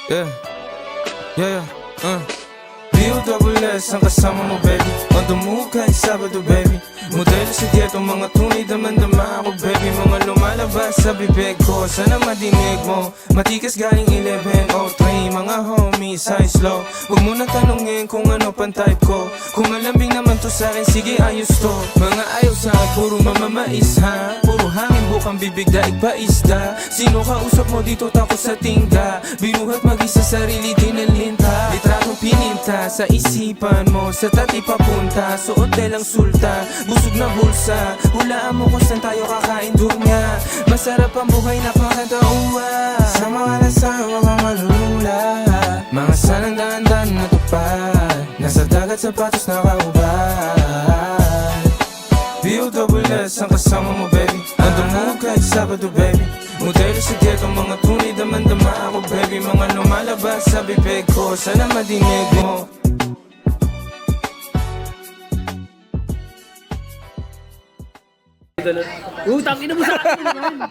Yeah, yeah, B-O-S-S ang kasama mo, baby. On the move kahit Sabado, baby. Modelo sa dietong mga tunay, daman-dama ako, baby. Mga lumalabas sa bibig ko, sana madinig mo. Matikas galing 11 o 3, mga homies, high slow. Huwag mo na tanongin kung ano pang type ko. Kung malambing naman to sa'kin, sige ayos to. Mga ayaw sa'kin, puro mamamais ha. Puro hangin, bukang bibig, daig pa isda. Sino kausap mo dito, tako sa tingga. Binuhat mag-isa sarili, dinalinta. Litratong pininta sa isipan mo, sa tati papunta. Suot lang sulta, busog na bulsa. Hulaan mo kung saan tayo kakain dumya. Masarap ang buhay na pakatauwa. Sa mga lasang mga malulula, mga sanang daan-daan na tupad. Nasa dagat sapatos nakaubad. B-O-S-S ang kasama mo, baby. Ando mo kahit Sabado, baby. Modelo sa dietong mga tunay, daman-dama ako, baby. Mga lumalabas sa bibig ko, sana madinig mo. Utang ina mo sa akin naman.